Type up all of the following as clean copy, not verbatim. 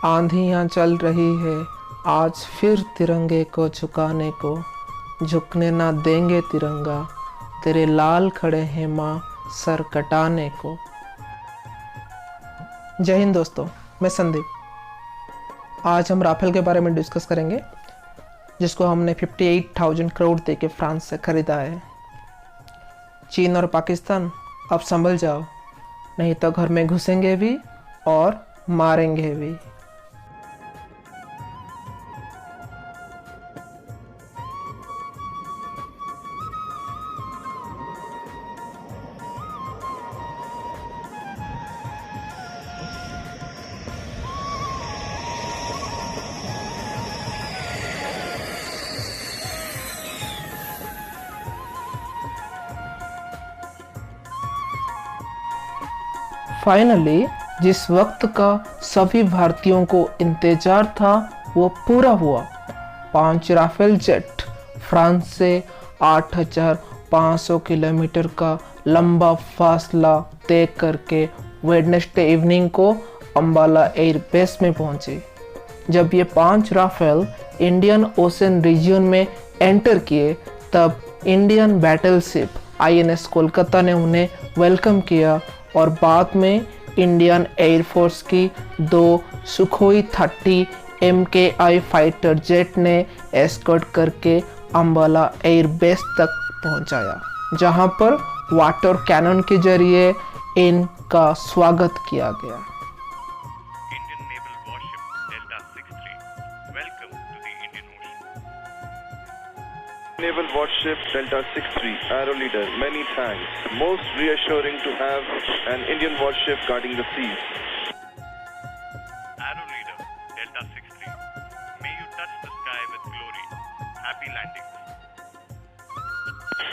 आंधियाँ चल रही है आज फिर तिरंगे को झुकाने को, झुकने ना देंगे तिरंगा, तेरे लाल खड़े हैं माँ सर कटाने को। जय हिंद दोस्तों, मैं संदीप। आज हम राफेल के बारे में डिस्कस करेंगे, जिसको हमने 58,000 करोड़ दे के फ्रांस से खरीदा है। चीन और पाकिस्तान, अब संभल जाओ, नहीं तो घर में घुसेंगे भी और मारेंगे भी। फाइनली जिस वक्त का सभी भारतीयों को इंतजार था वो पूरा हुआ। 5 राफेल जेट फ्रांस से 8,500 किलोमीटर का लंबा फासला तय करके वेडनेसडे इवनिंग को अंबाला एयर बेस में पहुंचे। जब ये 5 राफेल इंडियन ओशन रीजन में एंटर किए, तब इंडियन बैटलशिप INS कोलकाता ने उन्हें वेलकम किया और बाद में इंडियन एयरफोर्स की 2 सुखोई 30 MKI फाइटर जेट ने एस्कॉर्ट करके अंबाला एयर बेस तक पहुंचाया, जहां पर वाटर कैनन के जरिए इनका स्वागत किया गया। Naval Warship Delta 63, Arrow Leader, many thanks. Most reassuring to have an Indian warship guarding the seas. Arrow Leader, Delta 63, may you touch the sky with glory. Happy landings.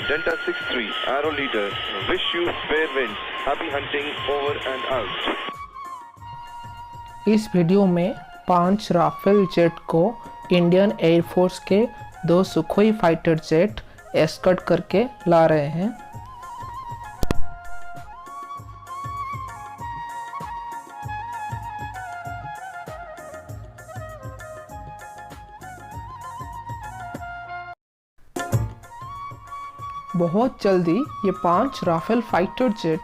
Delta 63, Arrow Leader, wish you fair winds. Happy hunting over and out. इस video में 5 Rafale jet को Indian air force के 2 Sukhoi fighter jet escort करके ला रहे हैं। बहुत जल्दी ये 5 Rafale fighter jet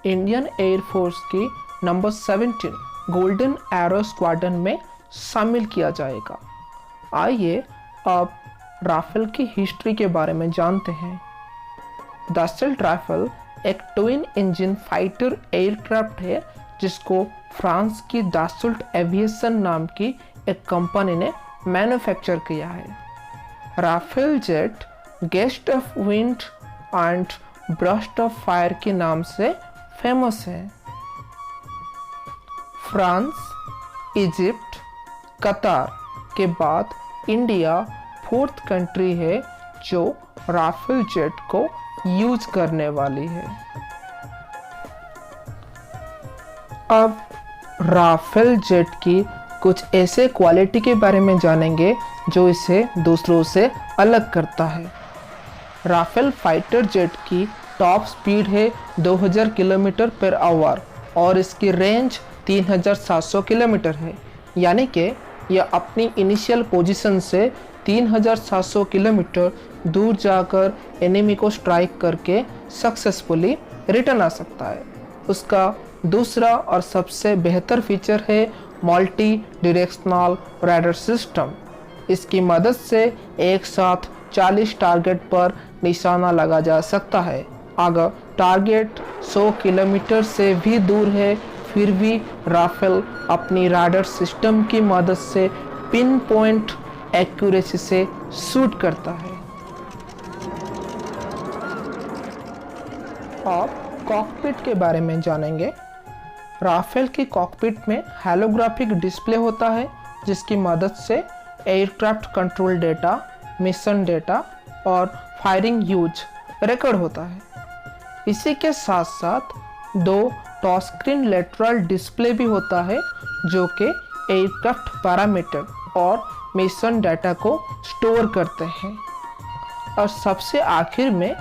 Indian air force की नंबर 17 गोल्डन एरो स्क्वाड्रन में शामिल किया जाएगा। आइए अब राफेल की हिस्ट्री के बारे में जानते हैं। दसल्ट राफेल एक ट्विन इंजन फाइटर एयरक्राफ्ट है, जिसको फ्रांस की दसल्ट एविएशन नाम की एक कंपनी ने मैन्युफैक्चर किया है। Rafale jet gust of wind and burst of fire के नाम से फेमस है। फ्रांस, इजिप्ट, कतार के बाद इंडिया 4th कंट्री है जो राफेल जेट को यूज करने वाली है। अब राफेल जेट की कुछ ऐसे क्वालिटी के बारे में जानेंगे जो इसे दूसरों से अलग करता है। राफेल फाइटर जेट की टॉप स्पीड है 2000 किलोमीटर पर आवर और इसकी रेंज 3700 किलोमीटर है, यानी कि यह अपनी इनिशियल पोजीशन से 3700 किलोमीटर दूर जाकर एनिमी को स्ट्राइक करके सक्सेसफुली रिटर्न आ सकता है। उसका दूसरा और सबसे बेहतर फीचर है मल्टी डायरेक्शनल रडार सिस्टम। इसकी मदद से एक साथ 40 टारगेट पर निशाना लगा जा सकता है। अगर टारगेट 100 किलोमीटर से भी दूर है, फिर भी राफेल अपनी रडार सिस्टम की मदद से पिन पॉइंट एक्यूरेसी से शूट करता है। अब कॉकपिट के बारे में जानेंगे। राफेल की कॉकपिट में हेलोग्राफिक डिस्प्ले होता है, जिसकी मदद से aircraft control data, mission data और फायरिंग यूज रिकॉर्ड होता है। इसी के साथ साथ 2 टच स्क्रीन लेटरल डिस्प्ले भी होता है, जो कि एयरक्राफ्ट पैरामीटर और मिशन डाटा को स्टोर करते हैं। और सबसे आखिर में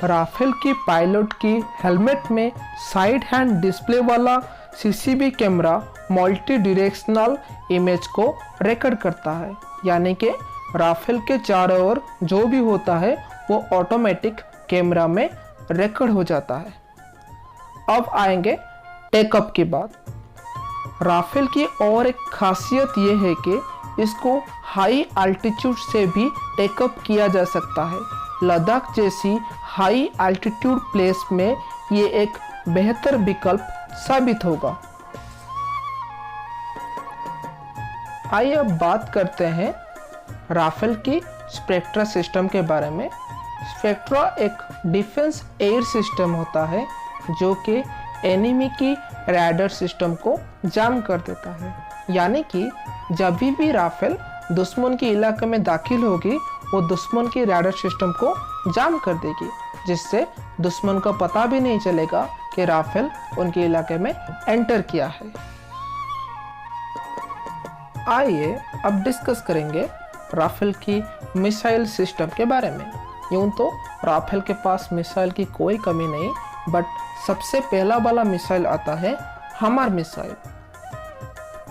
राफेल की पायलट की हेलमेट में साइड हैंड डिस्प्ले वाला CCTV camera multi directional image को रिकॉर्ड करता है, यानी कि राफेल के चारों ओर जो भी होता है वो ऑटोमेटिक कैमरा में रिकॉर्ड हो जाता है। अब आएंगे टेकअप की बात। राफेल की और एक खासियत ये है कि इसको हाई अल्टीट्यूड से भी टेकअप किया जा सकता है। लद्दाख जैसी हाई अल्टीट्यूड प्लेस में ये एक बेहतर विकल्प साबित होगा। आइए अब बात करते हैं राफेल की स्पेक्ट्रा सिस्टम के बारे में। स्पेक्ट्रा एक डिफेंस एयर सिस्टम होता है जो कि एनिमी की रैडर सिस्टम को जाम कर देता है, यानी कि जब भी राफेल दुश्मन के इलाके में दाखिल होगी वो दुश्मन की रैडर सिस्टम को जाम कर देगी, जिससे दुश्मन को पता भी नहीं चलेगा कि राफेल उनके इलाके में एंटर किया है। आइए अब डिस्कस करेंगे राफेल की मिसाइल सिस्टम के बारे में। यूं तो राफेल के पास मिसाइल की कोई कमी नहीं, बट सबसे पहला वाला मिसाइल आता है हमर मिसाइल।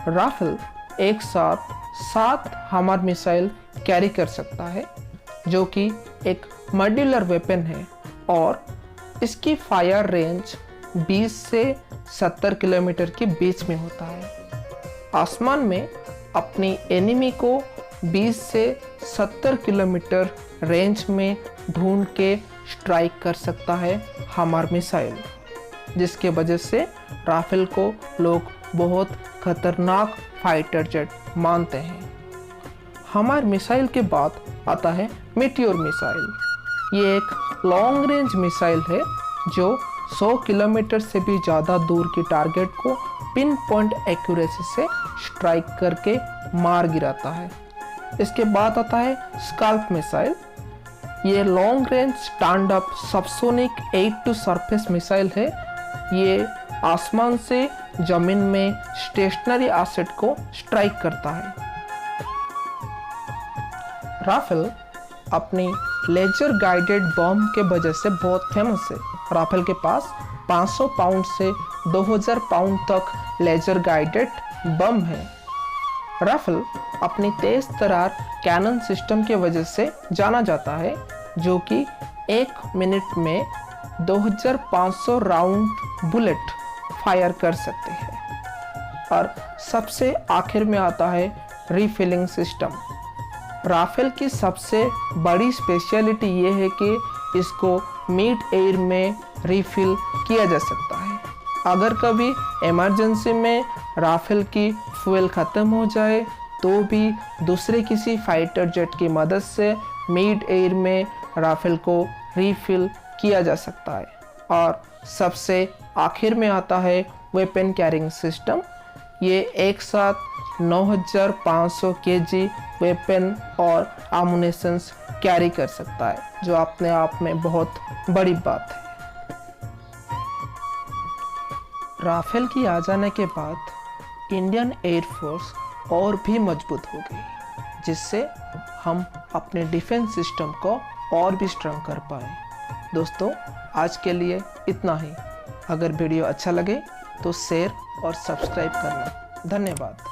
राफेल एक साथ 7 हमर मिसाइल कैरी कर सकता है, जो कि एक मॉड्यूलर वेपन है और इसकी फायर रेंज 20 से 70 किलोमीटर के बीच में होता है। आसमान में अपनी एनिमी को 20 से 70 किलोमीटर रेंज में ढूंढ के स्ट्राइक कर सकता है हमर मिसाइल, जिसके वजह से राफेल को लोग बहुत खतरनाक फाइटर जेट मानते हैं। हमर मिसाइल के बाद आता है मीटियोर मिसाइल। ये एक लॉन्ग रेंज मिसाइल है जो 100 किलोमीटर से भी ज़्यादा दूर की टारगेट को पिन पॉइंट एक्यूरेसी से स्ट्राइक करके मार गिराता है। इसके बाद आता है स्काल्प मिसाइल। ये long range stand up subsonic air to surface missile है। ये आसमान से जमीन में स्टेशनरी एसेट को स्ट्राइक करता है। राफेल अपनी लेजर गाइडेड बम के वजह से बहुत फेमस है। राफेल के पास 500 पाउंड से 2000 पाउंड तक लेजर गाइडेड बम है। राफेल अपनी तेज तरार कैनन सिस्टम की वजह से जाना जाता है, जो कि 1 मिनट में 2500 राउंड बुलेट फायर कर सकते हैं। और सबसे आखिर में आता है रीफिलिंग सिस्टम। राफेल की सबसे बड़ी स्पेशलिटी ये है कि इसको मिड एयर में रीफिल किया जा सकता है। अगर कभी इमरजेंसी में राफेल की फ्यूल ख़त्म हो जाए तो भी दूसरे किसी फाइटर जेट की मदद से मिड एयर में राफेल को रीफिल किया जा सकता है। और सबसे आखिर में आता है वेपन कैरिंग सिस्टम। ये एक साथ 9500 kg वेपन और आमुनेशंस कैरी कर सकता है, जो अपने आप में बहुत बड़ी बात है। राफेल की आ जाने के बाद इंडियन एयरफोर्स और भी मजबूत हो गई, जिससे हम अपने डिफेंस सिस्टम को और भी स्ट्रॉन्ग कर पाए। दोस्तों, आज के लिए इतना ही। अगर वीडियो अच्छा लगे तो शेयर और सब्सक्राइब करना। धन्यवाद।